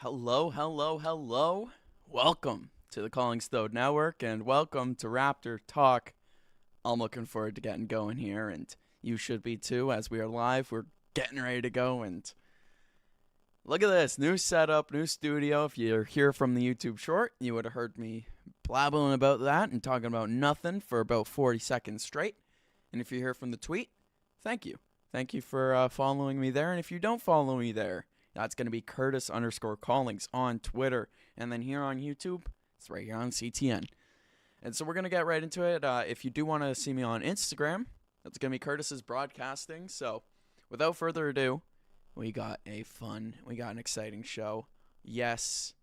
Hello, hello, hello. Welcome to the Calling Stowed Network and welcome to Raptor Talk. I'm looking forward to getting going here, and you should be too. As we are live, we're getting ready to go. And look at this new setup, new studio. If you're here from the YouTube short, you would have heard me blabbling about that and talking about nothing for about 40 seconds straight. And if you're here from the tweet, thank you. Thank you for following me there. And if you don't follow me there, that's going to be Curtis_Callings on Twitter. And then here on YouTube, it's right here on CTN. And so we're going to get right into it. If you do want to see me on Instagram, that's going to be Curtis's Broadcasting. So without further ado, we got an exciting show. Yes,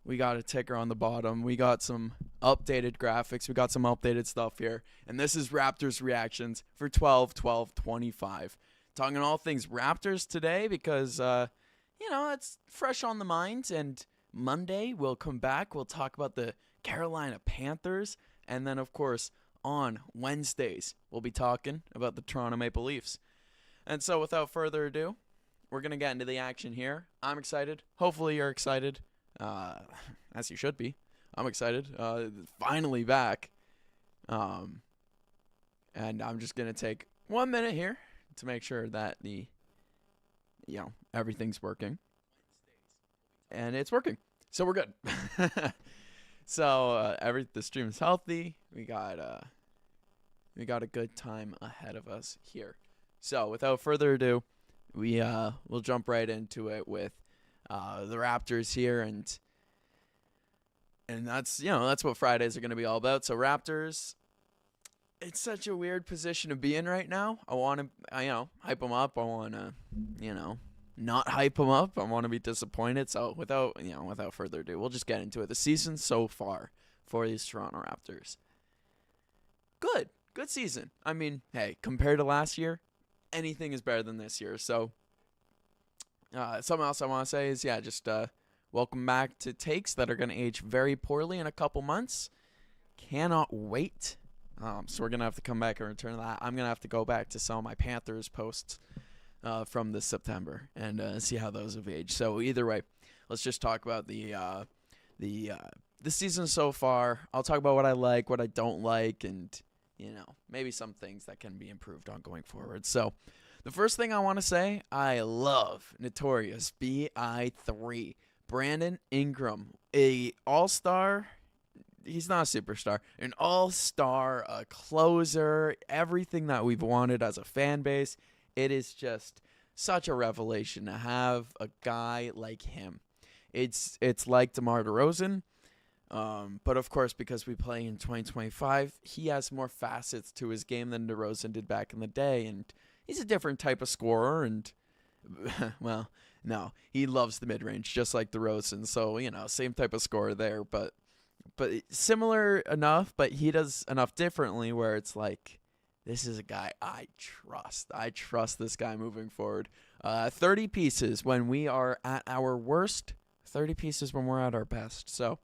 we got a ticker on the bottom. We got some updated graphics. We got some updated stuff here. And this is Raptors reactions for 12/12/25. Talking all things Raptors today because, it's fresh on the mind. And Monday we'll come back. We'll talk about the Carolina Panthers. And then, of course, on Wednesdays, we'll be talking about the Toronto Maple Leafs. And so without further ado, we're going to get into the action here. I'm excited. Hopefully you're excited. As you should be. I'm excited. Finally back. And I'm just going to take 1 minute here to make sure that everything's working. And it's working. So we're good. So the stream is healthy. We got a good time ahead of us here. So without further ado, we'll jump right into it with the Raptors here, and that's what Fridays are going to be all about. So Raptors, it's such a weird position to be in right now. I want to hype them up. I want to not hype them up. I want to be disappointed. So without further ado, we'll just get into it. The season so far for these Toronto Raptors, good season. I mean, hey, compared to last year, anything is better than this year. So something else I want to say is, just welcome back to takes that are going to age very poorly in a couple months. Cannot wait. So we're going to have to come back and return to that. I'm going to have to go back to some of my Panthers posts from this September and see how those have aged. So either way, let's just talk about the season so far. I'll talk about what I like, what I don't like, and maybe some things that can be improved on going forward. So the first thing I want to say, I love Notorious BI3. Brandon Ingram, a all-star. He's not a superstar. An all-star, a closer, everything that we've wanted as a fan base. It is just such a revelation to have a guy like him. It's like DeMar DeRozan. But of course, because we play in 2025, he has more facets to his game than DeRozan did back in the day, and he's a different type of scorer. And well, no, he loves the mid-range just like DeRozan. So same type of scorer there, but similar enough. But he does enough differently where it's like, this is a guy I trust. I trust this guy moving forward. 30 pieces when we are at our worst. 30 pieces when we're at our best. So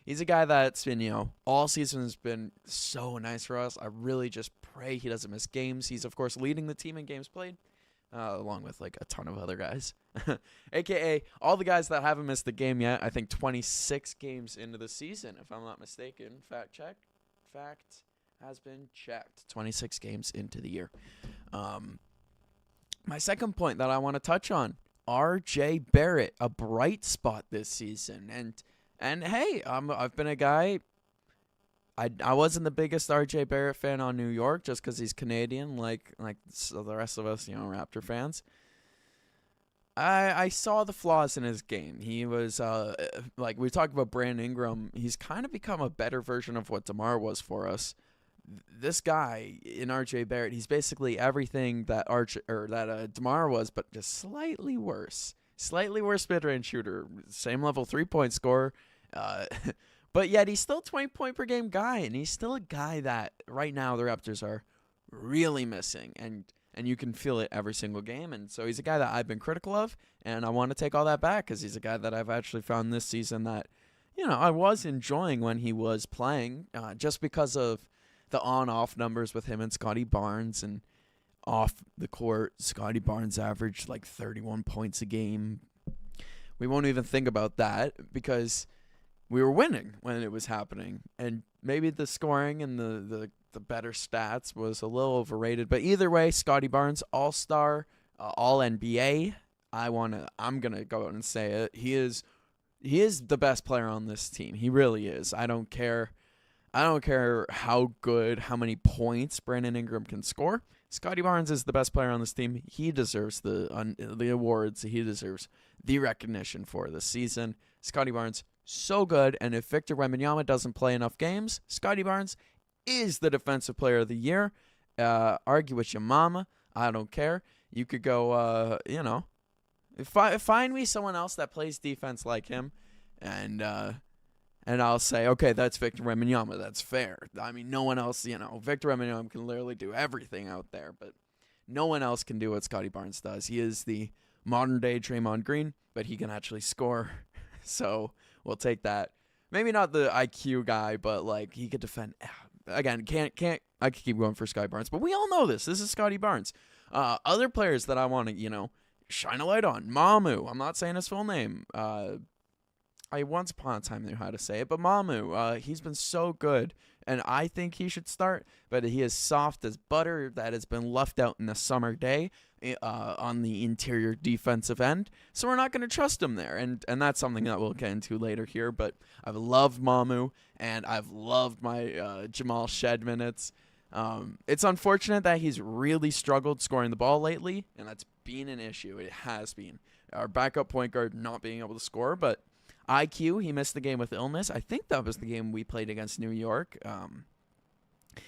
he's a guy that's been, all season has been so nice for us. I really just pray he doesn't miss games. He's, of course, leading the team in games played, along with, a ton of other guys. A.K.A. all the guys that haven't missed the game yet. I think 26 games into the season, if I'm not mistaken. Fact has been checked. 26 games into the year. My second point that I want to touch on, R.J. Barrett, a bright spot this season. And hey, I've been a guy. I wasn't the biggest R.J. Barrett fan on New York just because he's Canadian, like the rest of us, Raptor fans. I saw the flaws in his game. He was we talked about Brandon Ingram. He's kind of become a better version of what DeMar was for us. This guy in R.J. Barrett, he's basically everything that DeMar was, but just slightly worse. Slightly worse mid-range shooter, same level 3-point scorer, but yet he's still a 20-point per game guy, and he's still a guy that right now the Raptors are really missing, and you can feel it every single game. And so he's a guy that I've been critical of, and I want to take all that back because he's a guy that I've actually found this season that I was enjoying when he was playing, just because of the on-off numbers with him and Scotty Barnes, and off the court, Scotty Barnes averaged 31 points a game, We won't even think about that because we were winning when it was happening. And maybe the scoring and the better stats was a little overrated. But either way, Scotty Barnes, all-star, all-NBA. I'm going to go out and say it. He is the best player on this team. He really is. I don't care how good, how many points Brandon Ingram can score. Scotty Barnes is the best player on this team. He deserves the awards. He deserves the recognition for this season. Scotty Barnes, so good. And if Victor Wembanyama doesn't play enough games, Scotty Barnes is the defensive player of the year. Argue with your mama. I don't care. You could go, find me someone else that plays defense like him, and I'll say, okay, that's Victor Wembanyama. That's fair. I mean, no one else, Victor Wembanyama can literally do everything out there, but no one else can do what Scotty Barnes does. He is the modern-day Draymond Green, but he can actually score, so we'll take that. Maybe not the IQ guy, but, he could defend. Again, I could keep going for Scotty Barnes, but we all know this. This is Scotty Barnes. Other players that I want to, shine a light on. Mamu. I'm not saying his full name. I once upon a time knew how to say it, but Mamu, he's been so good, and I think he should start, but he is soft as butter that has been left out in a summer day on the interior defensive end, so we're not going to trust him there, and that's something that we'll get into later here, but I've loved Mamu, and I've loved my Jamal Shed minutes. It's unfortunate that he's really struggled scoring the ball lately, and that's been an issue. It has been. Our backup point guard not being able to score, but IQ, he missed the game with illness. I think that was the game we played against New York.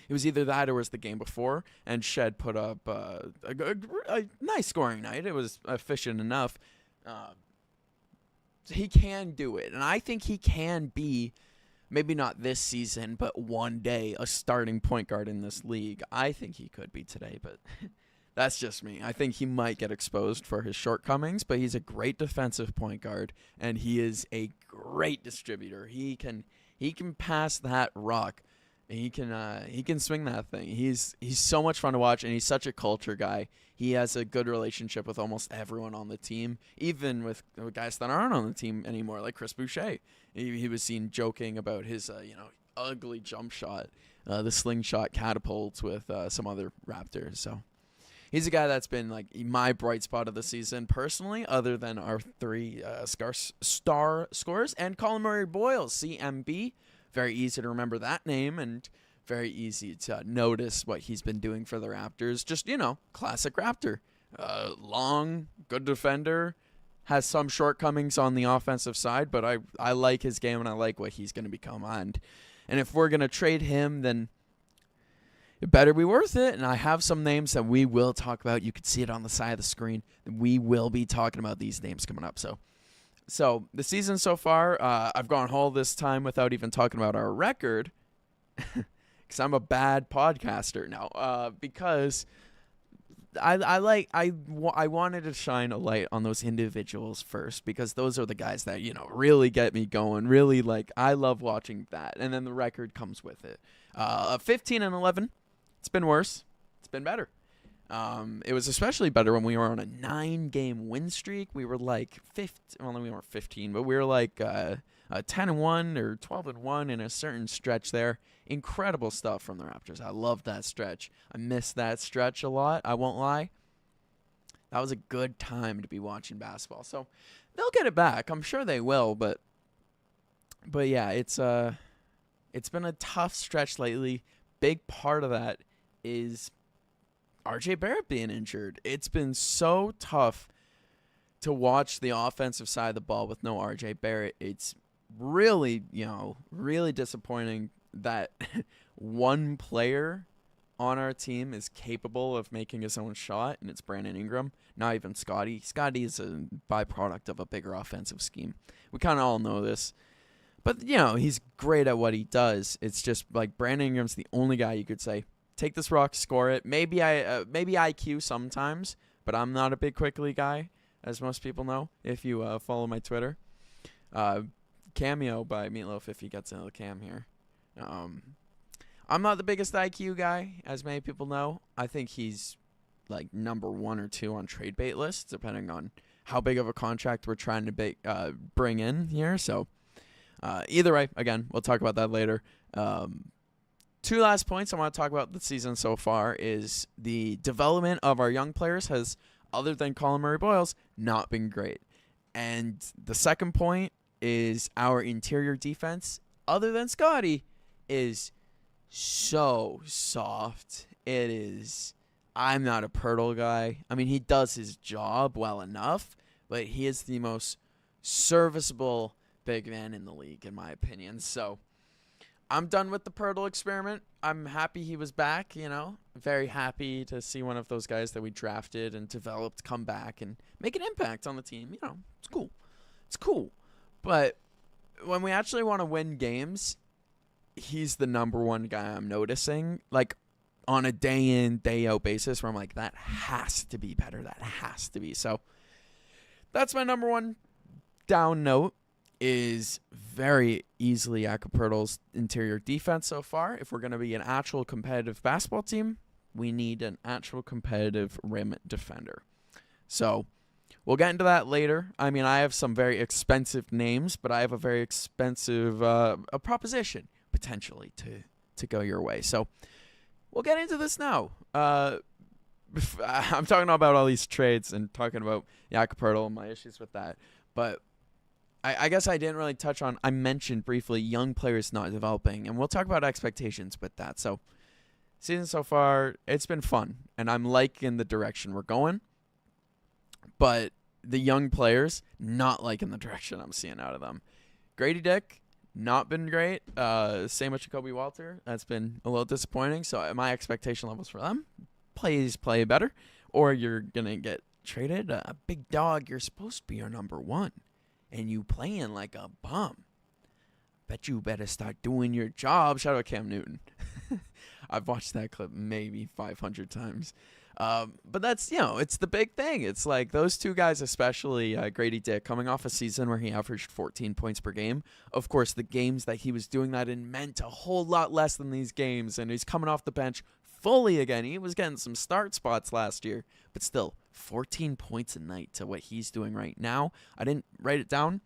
It was either that or was the game before, and Shed put up a nice scoring night. It was efficient enough. He can do it, and I think he can be, maybe not this season, but one day, a starting point guard in this league. I think he could be today, but that's just me. I think he might get exposed for his shortcomings, but he's a great defensive point guard, and he is a great distributor. He can pass that rock. He can swing that thing. He's so much fun to watch, and he's such a culture guy. He has a good relationship with almost everyone on the team, even with guys that aren't on the team anymore, like Chris Boucher. He was seen joking about his ugly jump shot, the slingshot catapults with some other Raptors. So he's a guy that's been my bright spot of the season personally, other than our three star scorers, and Colin Murray-Boyles, CMB. Very easy to remember that name, and very easy to notice what he's been doing for the Raptors. Just, classic Raptor. Long, good defender, has some shortcomings on the offensive side, but I like his game, and I like what he's going to become. And if we're going to trade him, then it better be worth it. And I have some names that we will talk about. You can see it on the side of the screen. We will be talking about these names coming up. So the season so far, I've gone whole this time without even talking about our record, because I'm a bad podcaster now. Because I wanted to shine a light on those individuals first, because those are the guys that really get me going. Really, I love watching that, and then the record comes with it. 15-11. It's been worse. It's been better. It was especially better when we were on a 9-game win streak. We were like 15. Well, we weren't 15, but we were like 10-1 or 12-1 in a certain stretch there. Incredible stuff from the Raptors. I love that stretch. I miss that stretch a lot. I won't lie. That was a good time to be watching basketball. So they'll get it back. I'm sure they will. But yeah, it's been a tough stretch lately. Big part of that is RJ Barrett being injured. It's been so tough to watch the offensive side of the ball with no RJ Barrett. It's really, really disappointing that one player on our team is capable of making his own shot, and it's Brandon Ingram, not even Scotty. Scotty is a byproduct of a bigger offensive scheme. We kind of all know this. But, he's great at what he does. It's just Brandon Ingram's the only guy you could say, take this rock, score it. Maybe IQ sometimes, but I'm not a big quickly guy, as most people know, if you follow my Twitter. Cameo by Meatloaf if he gets another cam here. I'm not the biggest IQ guy, as many people know. I think he's number 1 or 2 on trade bait lists, depending on how big of a contract we're trying to bring in here. So either way, again, we'll talk about that later. Two last points I want to talk about the season so far is the development of our young players has, other than Colin Murray-Boyles, not been great. And the second point is our interior defense, other than Scotty, is so soft. It is. I'm not a Pirtle guy. I mean, he does his job well enough, but he is the most serviceable big man in the league, in my opinion. So I'm done with the Pirtle experiment. I'm happy he was back, very happy to see one of those guys that we drafted and developed come back and make an impact on the team. It's cool. It's cool. But when we actually want to win games, he's the number one guy I'm noticing, like on a day in, day out basis where I'm like, that has to be better. That has to be. So that's my number one down note. Is very easily Acapurtle's interior defense so far. If we're going to be an actual competitive basketball team, we need an actual competitive rim defender. So we'll get into that later. I mean, I have some very expensive names, but I have a very expensive a proposition potentially to go your way. So we'll get into this now. I'm talking about all these trades and talking about Acapurtle and my issues with that, but I guess I didn't really touch on, I mentioned briefly young players not developing, and we'll talk about expectations with that. So season so far, it's been fun, and I'm liking the direction we're going, but the young players, not liking the direction I'm seeing out of them. Grady Dick, not been great. Same with Jacoby Walter. That's been a little disappointing, so my expectation levels for them, please play better, or you're going to get traded. Big dog, you're supposed to be your number one. And you playing like a bum. Bet you better start doing your job. Shout out Cam Newton. I've watched that clip maybe 500 times. But that's, it's the big thing. It's like those two guys, especially Grady Dick, coming off a season where he averaged 14 points per game. Of course, the games that he was doing that in meant a whole lot less than these games. And he's coming off the bench fully again. He was getting some start spots last year. But still, 14 points a night to what he's doing right now. I didn't write it down.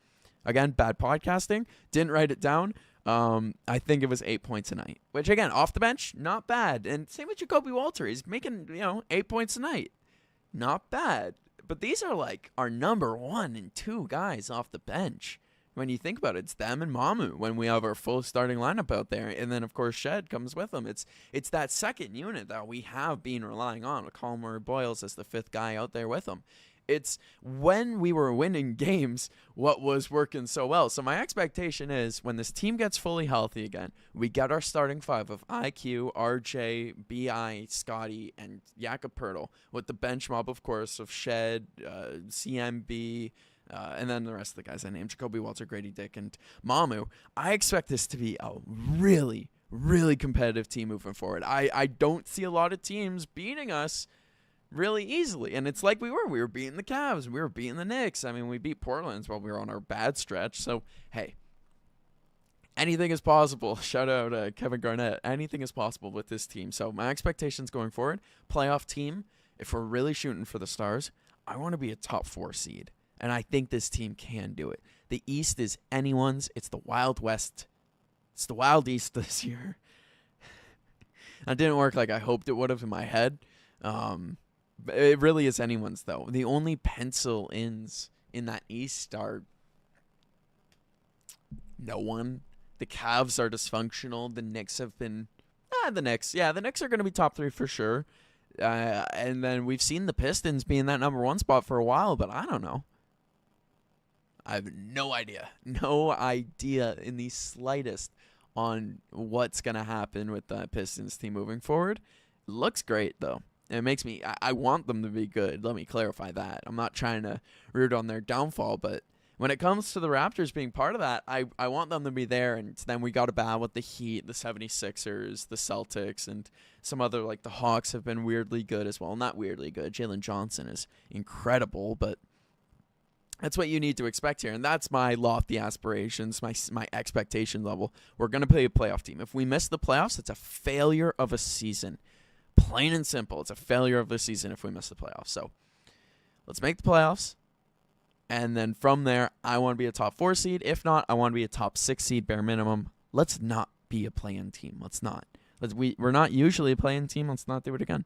Again, bad podcasting. Didn't write it down. I think it was 8 points a night, which again, off the bench, not bad. And same with Jacoby Walter. He's making, 8 points a night. Not bad. But these are like our number 1 and 2 guys off the bench. When you think about it, it's them and Mamu when we have our full starting lineup out there. And then, of course, Shed comes with them. It's that second unit that we have been relying on with Colin Murray-Boyles as the 5th guy out there with them. It's when we were winning games what was working so well. So my expectation is when this team gets fully healthy again, we get our starting 5 of IQ, RJ, BI, Scotty, and Acapurtle with the bench mob, of course, of Shed, CMB, and then the rest of the guys I named, Jacoby Walter, Grady Dick, and Mamu. I expect this to be a really, really competitive team moving forward. I don't see a lot of teams beating us really easily. And it's like we were beating the Cavs. We were beating the Knicks. I mean, we beat Portland while we were on our bad stretch. So, hey, anything is possible. Shout out Kevin Garnett. Anything is possible with this team. So my expectations going forward, playoff team, if we're really shooting for the stars, I want to be a top 4 seed. And I think this team can do it. The East is anyone's. It's the Wild West. It's the Wild East this year. It didn't work like I hoped it would have in my head. It really is anyone's, though. The only pencil-ins in that East are no one. The Cavs are dysfunctional. The Knicks have been... the Knicks. Yeah, the Knicks are going to be top 3 for sure. And then we've seen the Pistons be in that number 1 spot for a while, but I don't know. I have no idea. No idea in the slightest on what's going to happen with the Pistons team moving forward. It looks great, though. It makes me... I want them to be good. Let me clarify that. I'm not trying to root on their downfall, but when it comes to the Raptors being part of that, I want them to be there, and then we got to battle with the Heat, the 76ers, the Celtics, and some other, like the Hawks have been weirdly good as well. Not weirdly good. Jalen Johnson is incredible, but that's what you need to expect here, and that's my lofty aspirations, my expectation level. We're going to play a playoff team. If we miss the playoffs, it's a failure of a season. Plain and simple. It's a failure of the season if we miss the playoffs. So let's make the playoffs. And then from there, I want to be a top 4 seed. If not, I want to be a top 6 seed bare minimum. Let's not be a play-in team. Let's not. We're not usually a play-in team. Let's not do it again.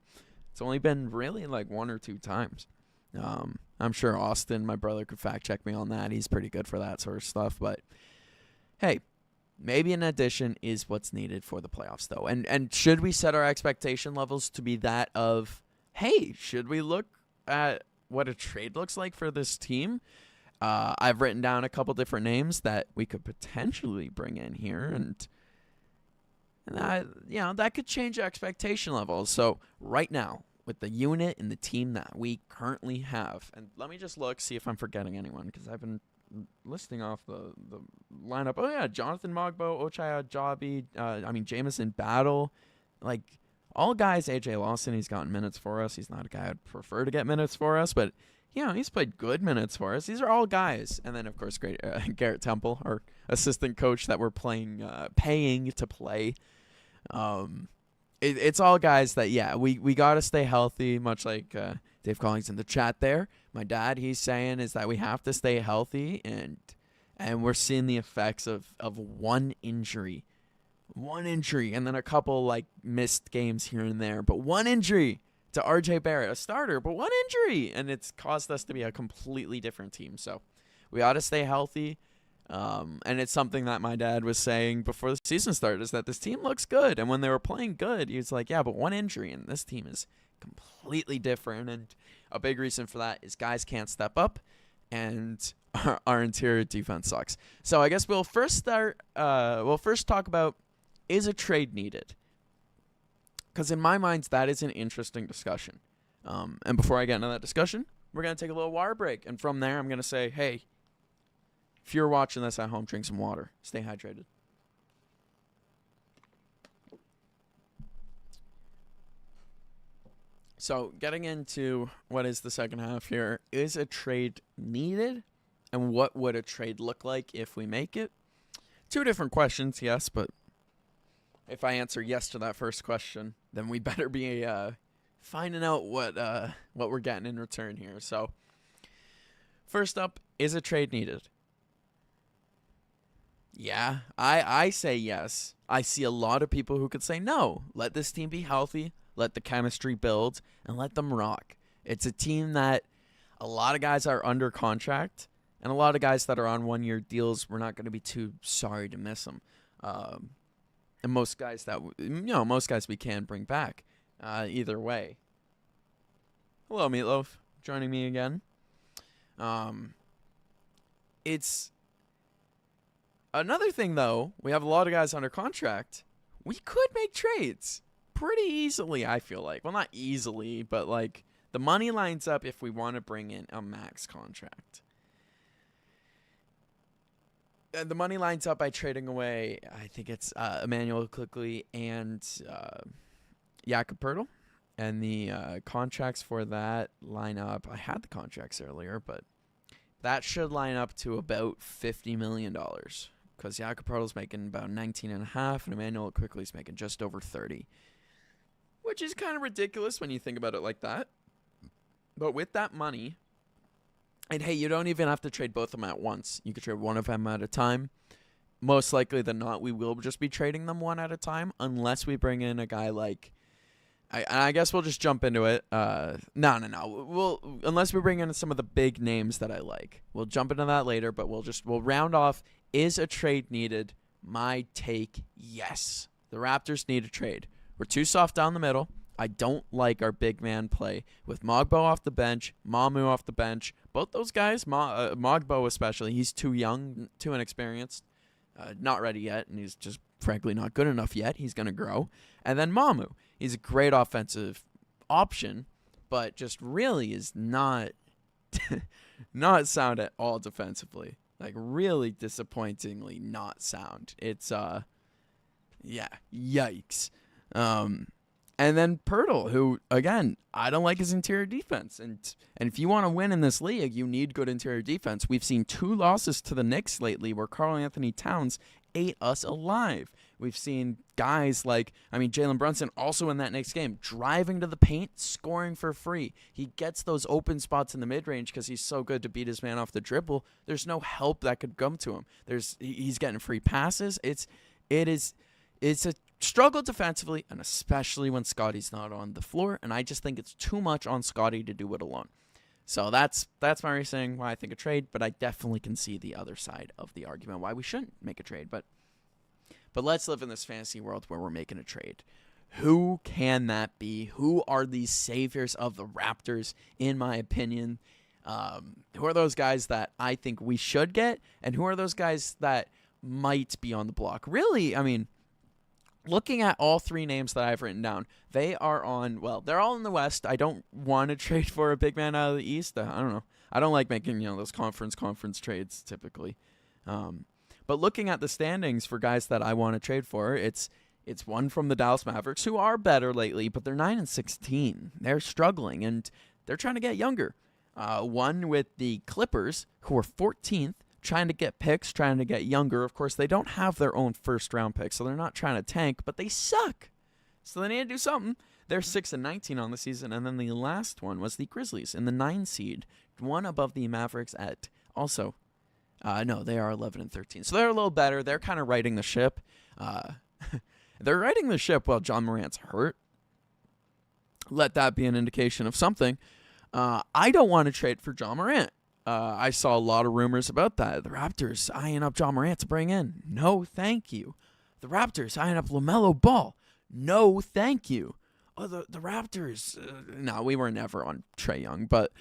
It's only been really like 1 or 2 times. I'm sure Austin, my brother, could fact check me on that. He's pretty good for that sort of stuff. But hey, maybe an addition is what's needed for the playoffs, though. And should we set our expectation levels to be that of, hey, should we look at what a trade looks like for this team? I've written down a couple different names that we could potentially bring in here, and that could change expectation levels. So right now, with the unit and the team that we currently have, and let me just look, see if I'm forgetting anyone, because I've been listing off the lineup. Oh yeah, Jonathan Mogbo, Ochai Ajabi, Jamison Battle, like all guys. AJ Lawson, he's gotten minutes for us. He's not a guy I'd prefer to get minutes for us, but he's played good minutes for us. These are all guys. And then of course, Garrett Temple, our assistant coach that we're paying to play. It's all guys that, we got to stay healthy, much like Dave Collins in the chat there. My dad, he's saying is that we have to stay healthy, and we're seeing the effects of one injury, and then a couple like missed games here and there, but one injury to RJ Barrett, a starter, but one injury, and it's caused us to be a completely different team. So we ought to stay healthy. And it's something that my dad was saying before the season started, is that this team looks good. And when they were playing good, he was like, yeah, but one injury, and this team is completely different. And a big reason for that is guys can't step up, and our interior defense sucks. So I guess we'll first talk about, is a trade needed? Because in my mind, that is an interesting discussion. And before I get into that discussion, we're going to take a little water break. And from there, I'm going to say, hey, if you're watching this at home, drink some water. Stay hydrated. So getting into what is the second half here, is a trade needed? And what would a trade look like if we make it? 2 different questions, yes, but if I answer yes to that first question, then we better be finding out what we're getting in return here. So first up, is a trade needed? Yeah, I say yes. I see a lot of people who could say no. Let this team be healthy, let the chemistry build, and let them rock. It's a team that a lot of guys are under contract, and a lot of guys that are on 1-year deals, we're not going to be too sorry to miss them. And most guys we can bring back either way. Hello, Meatloaf, joining me again. It's another thing, though. We have a lot of guys under contract. We could make trades pretty easily, I feel like. Well, not easily, but like the money lines up if we want to bring in a max contract. The money lines up by trading away, I think it's Emmanuel Quickly and Jakob Poeltl. And the contracts for that line up, I had the contracts earlier, but that should line up to about $50 million. Because Jakob Poeltl's making about 19.5, and Emmanuel Quickly's making just over 30. Which is kind of ridiculous when you think about it like that. But with that money, and hey, you don't even have to trade both of them at once. You could trade one of them at a time. Most likely than not, we will just be trading them one at a time, unless we bring in a guy like, I guess we'll just jump into it. No. Unless we bring in some of the big names that I like. We'll jump into that later, but we'll round off. Is a trade needed? My take, yes. The Raptors need a trade. We're too soft down the middle. I don't like our big man play with Mogbo off the bench, Mamu off the bench. Both those guys, Mogbo especially, he's too young, too inexperienced, not ready yet, and he's just frankly not good enough yet. He's going to grow. And then Mamu, he's a great offensive option, but just really is not not sound at all defensively. Like really disappointingly not sound. It's yikes. And then Poeltl, who, again, I don't like his interior defense. And if you want to win in this league, you need good interior defense. We've seen 2 losses to the Knicks lately where Karl Anthony Towns ate us alive. We've seen guys like, Jalen Brunson also in that next game, driving to the paint, scoring for free. He gets those open spots in the mid-range because he's so good to beat his man off the dribble. There's no help that could come to him. He's getting free passes. It's a struggle defensively, and especially when Scotty's not on the floor. And I just think it's too much on Scotty to do it alone. So that's my reasoning why I think a trade, but I definitely can see the other side of the argument why we shouldn't make a trade. But let's live in this fantasy world where we're making a trade. Who can that be? Who are these saviors of the Raptors, in my opinion? Who are those guys that I think we should get? And who are those guys that might be on the block? Really, looking at all three names that I've written down, they're all in the West. I don't want to trade for a big man out of the East. I don't know. I don't like making, those conference trades typically. But looking at the standings for guys that I want to trade for, it's one from the Dallas Mavericks, who are better lately, but they're 9-16. They're struggling, and they're trying to get younger. One with the Clippers, who are 14th, trying to get picks, trying to get younger. Of course, they don't have their own first-round pick, so they're not trying to tank, but they suck. So they need to do something. They're 6-19 on the season, and then the last one was the Grizzlies in the 9 seed, one above the Mavericks at also. No, they are 11-13. So they're a little better. They're kind of riding the ship. They're riding the ship while John Morant's hurt. Let that be an indication of something. I don't want to trade for John Morant. I saw a lot of rumors about that. The Raptors eyeing up John Morant to bring in. No, thank you. The Raptors eyeing up LaMelo Ball. No, thank you. Oh, the Raptors. No, we were never on Trae Young, but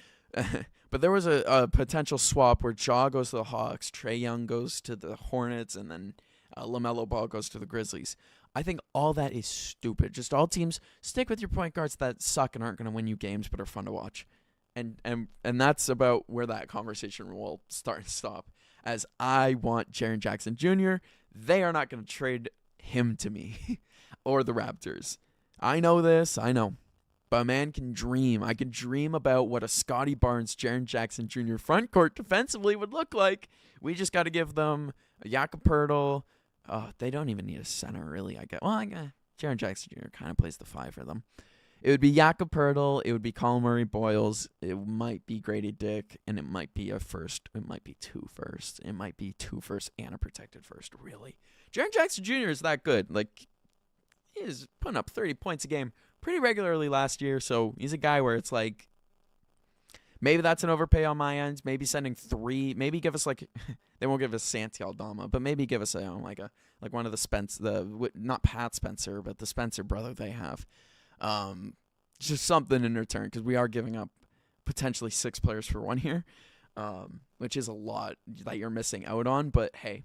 but there was a potential swap where Ja goes to the Hawks, Trae Young goes to the Hornets, and then LaMelo Ball goes to the Grizzlies. I think all that is stupid. Just all teams stick with your point guards that suck and aren't going to win you games but are fun to watch. And that's about where that conversation will start and stop. As I want Jaren Jackson Jr., they are not going to trade him to me or the Raptors. I know this, I know. But a man can dream. I can dream about what a Scotty Barnes, Jaren Jackson Jr. front court defensively would look like. We just got to give them a Jakob Poeltl. They don't even need a center, really. Jaren Jackson Jr. kind of plays the 5 for them. It would be Jakob Poeltl. It would be Colin Murray Boyles. It might be Grady Dick, and it might be a first. It might be 2 firsts. It might be 2 firsts and a protected first, really. Jaren Jackson Jr. is that good. He is putting up 30 points a game pretty regularly last year, so he's a guy where it's like, maybe that's an overpay on my end. Maybe sending 3. Maybe give us they won't give us Santi Aldama, but maybe give us one of the not Pat Spencer, but the Spencer brother they have. Just something in return, because we are giving up potentially 6 players for 1 year, which is a lot that you're missing out on. But hey,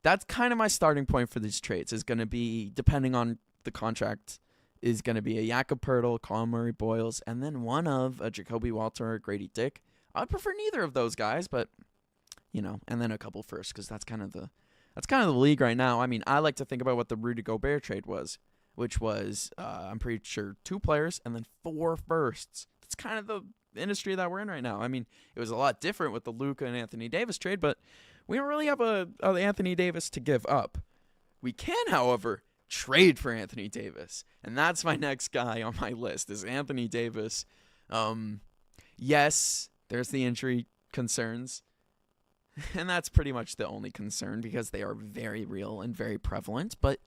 that's kind of my starting point for these trades. Is going to be, depending on the contract, is going to be a Jakob Poeltl, Colin Murray Boyles, and then one of a Jacoby Walter or Grady Dick. I'd prefer neither of those guys, but and then a couple first, because that's kind of the league right now. I like to think about what the Rudy Gobert trade was, which was I'm pretty sure 2 players and then 4 firsts. That's kind of the industry that we're in right now. It was a lot different with the Luka and Anthony Davis trade, but we don't really have a Anthony Davis to give up. We can, however, trade for Anthony Davis, and that's my next guy on my list is Anthony Davis. Yes, there's the injury concerns, and that's pretty much the only concern because they are very real and very prevalent, but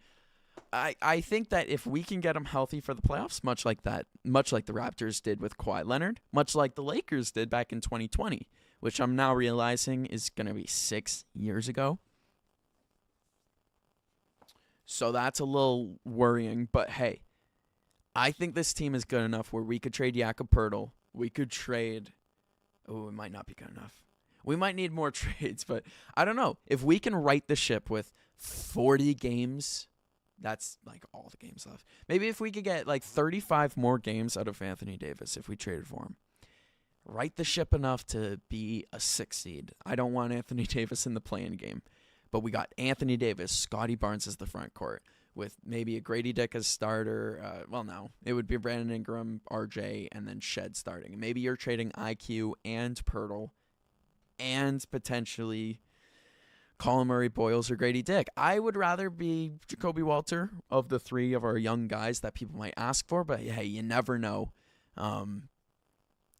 I think that if we can get him healthy for the playoffs, much like the Raptors did with Kawhi Leonard, much like the Lakers did back in 2020, which I'm now realizing is going to be 6 years ago. So that's a little worrying, but hey, I think this team is good enough where we could trade Jakob Poeltl. We could trade... Oh, it might not be good enough. We might need more trades, but I don't know. If we can right the ship with 40 games, that's all the games left. Maybe if we could get 35 more games out of Anthony Davis if we traded for him. Right the ship enough to be a 6 seed. I don't want Anthony Davis in the play-in game. But we got Anthony Davis, Scotty Barnes as the front court, with maybe a Grady Dick as starter. No, it would be Brandon Ingram, RJ, and then Shed starting. And maybe you're trading IQ and Poeltl, and potentially Colin Murray, Boyles, or Grady Dick. I would rather be Jacoby Walter of the three of our young guys that people might ask for, but hey, you never know.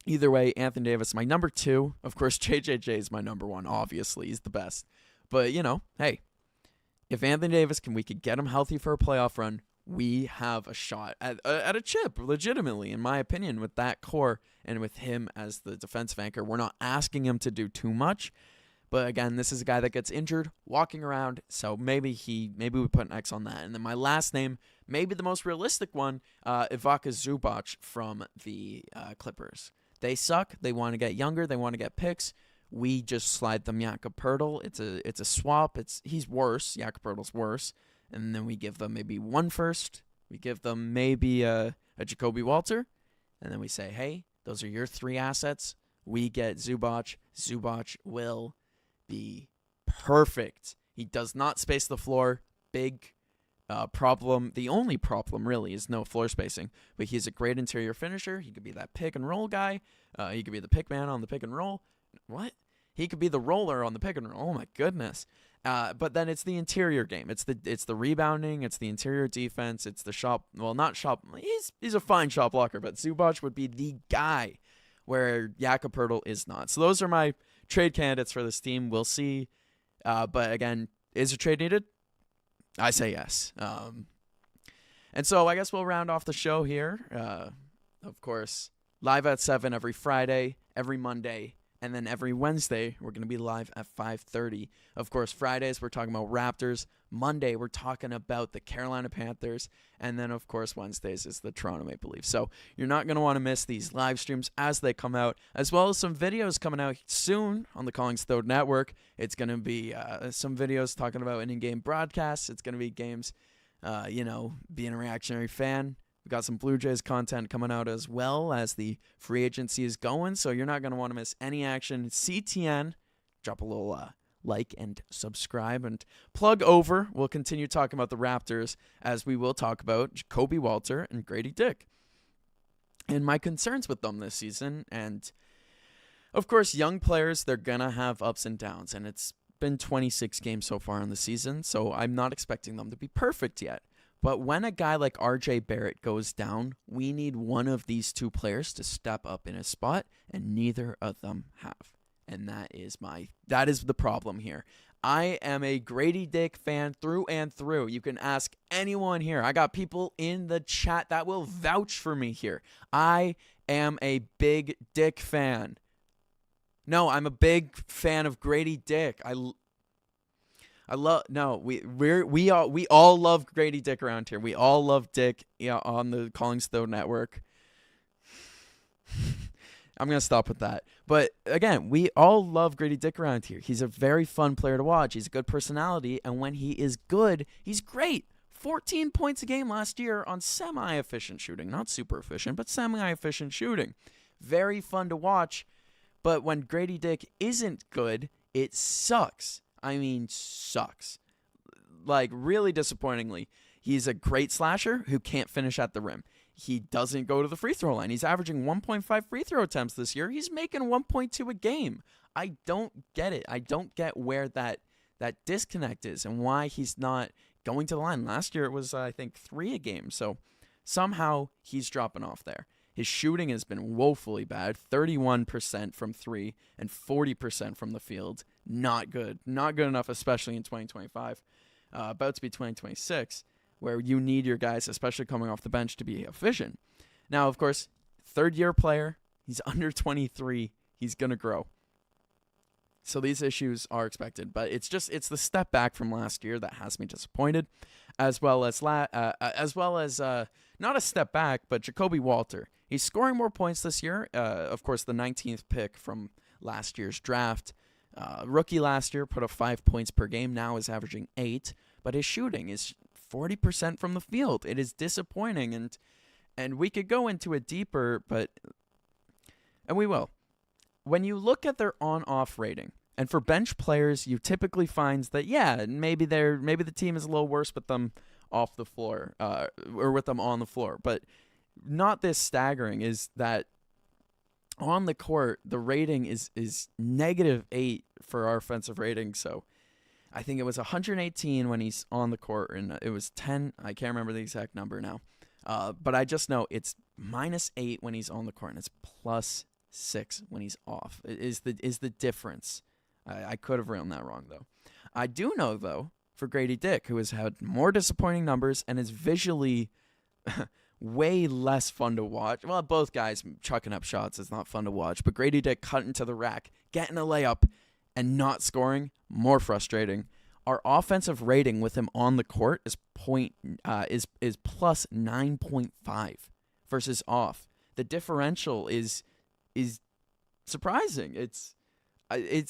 Either way, Anthony Davis, my number 2. Of course, JJJ is my number 1, obviously. He's the best. But, hey, if Anthony Davis, we could get him healthy for a playoff run, we have a shot at a chip, legitimately, in my opinion, with that core and with him as the defensive anchor. We're not asking him to do too much. But again, this is a guy that gets injured walking around, so maybe we put an X on that. And then my last name, maybe the most realistic one, Ivica Zubac from the Clippers. They suck. They want to get younger. They want to get picks. We just slide them Jakob Poeltl. It's a swap. He's worse. Jakob Poeltl's worse. And then we give them maybe 1 first. We give them maybe a Jacoby Walter. And then we say, hey, those are your 3 assets. We get Zubac. Zubac will be perfect. He does not space the floor. Big problem. The only problem really is no floor spacing, but he's a great interior finisher. He could be that pick and roll guy. He could be the pick man on the pick and roll. What? He could be the roller on the pick and roll. Oh my goodness. But then it's the interior game. It's the rebounding. It's the interior defense. It's the shot. Well, not shot. He's a fine shot blocker, but Zubac would be the guy where Jakob Poeltl is not. So those are my trade candidates for this team. We'll see. But again, is a trade needed? I say yes. And so I guess we'll round off the show here. Of course, live at 7 every Friday, every Monday, and then every Wednesday we're going to be live at 5:30. Of course, Fridays we're talking about Raptors. Monday we're talking about the Carolina Panthers. And then, of course, Wednesdays is the Toronto Maple Leafs. So you're not going to want to miss these live streams as they come out, as well as some videos coming out soon on the Calling Stowed Network. It's going to be some videos talking about in-game broadcasts. It's going to be games, being a reactionary fan. We've got some Blue Jays content coming out as well as the free agency is going, so you're not going to want to miss any action. CTN, drop a little like and subscribe and plug over. We'll continue talking about the Raptors as we will talk about Jacoby Walter and Grady Dick and my concerns with them this season. And, of course, young players, they're going to have ups and downs, and it's been 26 games so far in the season, so I'm not expecting them to be perfect yet. But when a guy like RJ Barrett goes down, we need one of these 2 players to step up in a spot, and neither of them have. And that is the problem here. I am a Grady Dick fan through and through. You can ask anyone here. I got people in the chat that will vouch for me here. I am a big Dick fan. No, I'm a big fan of Grady Dick. We all love Grady Dick around here. We all love Dick on the Calling Stowed Network. I'm going to stop with that. But again, we all love Grady Dick around here. He's a very fun player to watch. He's a good personality, and when he is good, he's great. 14 points a game last year on semi-efficient shooting. Not super efficient, but semi-efficient shooting. Very fun to watch. But when Grady Dick isn't good, it sucks. I mean, sucks. Like, really disappointingly. He's a great slasher who can't finish at the rim. He doesn't go to the free throw line. He's averaging 1.5 free throw attempts this year. He's making 1.2 a game. I don't get it. I don't get where that disconnect is and why he's not going to the line. Last year it was, I think, 3 a game. So somehow he's dropping off there. His shooting has been woefully bad, 31% from 3 and 40% from the field. Not good. Not good enough, especially in 2025. About to be 2026. Where you need your guys, especially coming off the bench, to be efficient. Now, of course, third-year player. He's under 23. He's going to grow. So these issues are expected. But it's the step back from last year that has me disappointed, as well as not a step back, but Jacoby Walter. He's scoring more points this year. Of course, the 19th pick from last year's draft. Rookie last year put up 5 points per game. Now is averaging 8. But his shooting is 40% from the field. It is disappointing, and we could go into it deeper, and we will. When you look at their on-off rating, and for bench players, you typically find that maybe the team is a little worse with them off the floor, or with them on the floor, but not this staggering is that on the court the rating is -8 for our offensive rating. So I think it was 118 when he's on the court, and it was 10. I can't remember the exact number now. But I just know it's -8 when he's on the court, and it's +6 when he's off. It is the difference. I could have written that wrong, though. I do know, though, for Grady Dick, who has had more disappointing numbers and is visually way less fun to watch. Well, both guys chucking up shots is not fun to watch, but Grady Dick cutting to the rack, getting a layup, and not scoring, more frustrating. Our offensive rating with him on the court is plus 9.5 versus off. The differential is surprising. It's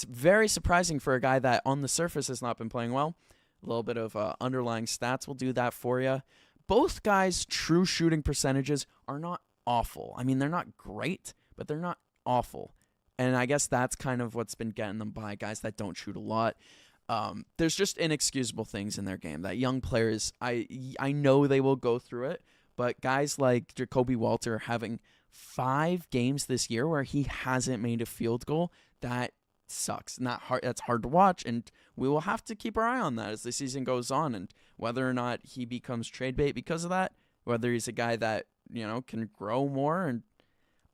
very surprising for a guy that on the surface has not been playing well. A little bit of underlying stats will do that for you. Both guys' true shooting percentages are not awful. I mean, they're not great, but they're not awful. And I guess that's kind of what's been getting them by, guys that don't shoot a lot. There's just inexcusable things in their game that young players, I know they will go through it, but guys like Jacoby Walter having 5 games this year where he hasn't made a field goal, that sucks. That's hard to watch, and we will have to keep our eye on that as the season goes on, and whether or not he becomes trade bait because of that, whether he's a guy that, can grow more, and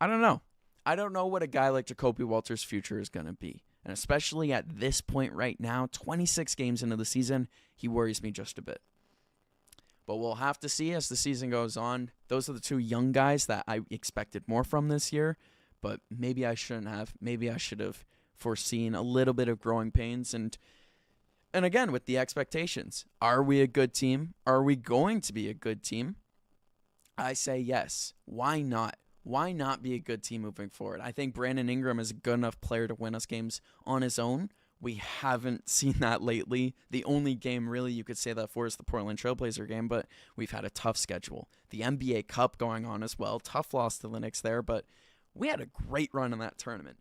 I don't know. I don't know what a guy like Jacoby Walter's future is going to be. And especially at this point right now, 26 games into the season, he worries me just a bit. But we'll have to see as the season goes on. Those are the 2 young guys that I expected more from this year, but maybe I shouldn't have. Maybe I should have foreseen a little bit of growing pains. And again, with the expectations, are we a good team? Are we going to be a good team? I say yes. Why not? Why not be a good team moving forward? I think Brandon Ingram is a good enough player to win us games on his own. We haven't seen that lately. The only game really you could say that for is the Portland Trailblazer game, but we've had a tough schedule. The NBA Cup going on as well. Tough loss to the Knicks there, but we had a great run in that tournament.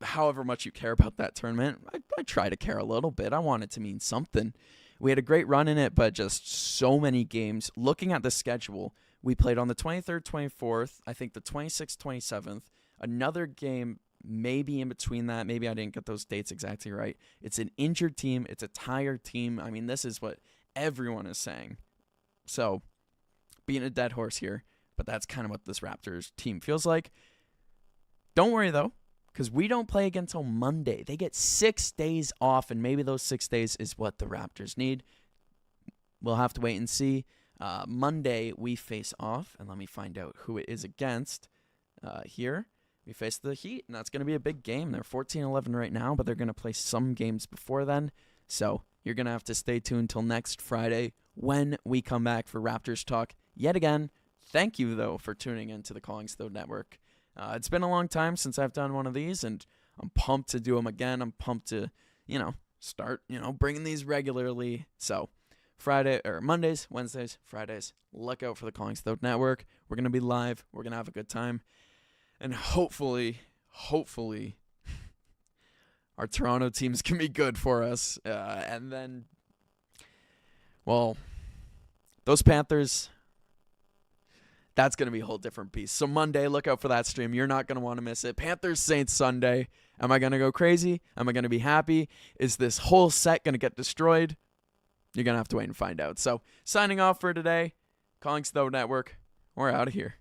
However much you care about that tournament, I try to care a little bit. I want it to mean something. We had a great run in it, but just so many games. Looking at the schedule, we played on the 23rd, 24th, I think the 26th, 27th. Another game maybe in between that. Maybe I didn't get those dates exactly right. It's an injured team. It's a tired team. I mean, this is what everyone is saying. So, being a dead horse here, but that's kind of what this Raptors team feels like. Don't worry, though, because we don't play again until Monday. They get 6 days off, and maybe those 6 days is what the Raptors need. We'll have to wait and see. Monday, we face off, and let me find out who it is against here. We face the Heat, and that's going to be a big game. They're 14-11 right now, but they're going to play some games before then. So you're going to have to stay tuned till next Friday when we come back for Raptors Talk yet again. Thank you, though, for tuning into the Calling Stone Network. It's been a long time since I've done one of these, and I'm pumped to do them again. I'm pumped to, start, bringing these regularly. So Mondays, Wednesdays, Fridays, look out for the Calling Stone Network. We're going to be live. We're going to have a good time. And hopefully, our Toronto teams can be good for us. And then, well, those Panthers, that's going to be a whole different piece. So Monday, look out for that stream. You're not going to want to miss it. Panthers Saints Sunday. Am I going to go crazy? Am I going to be happy? Is this whole set going to get destroyed? You're going to have to wait and find out. So signing off for today, Calling Stone Network. We're out of here.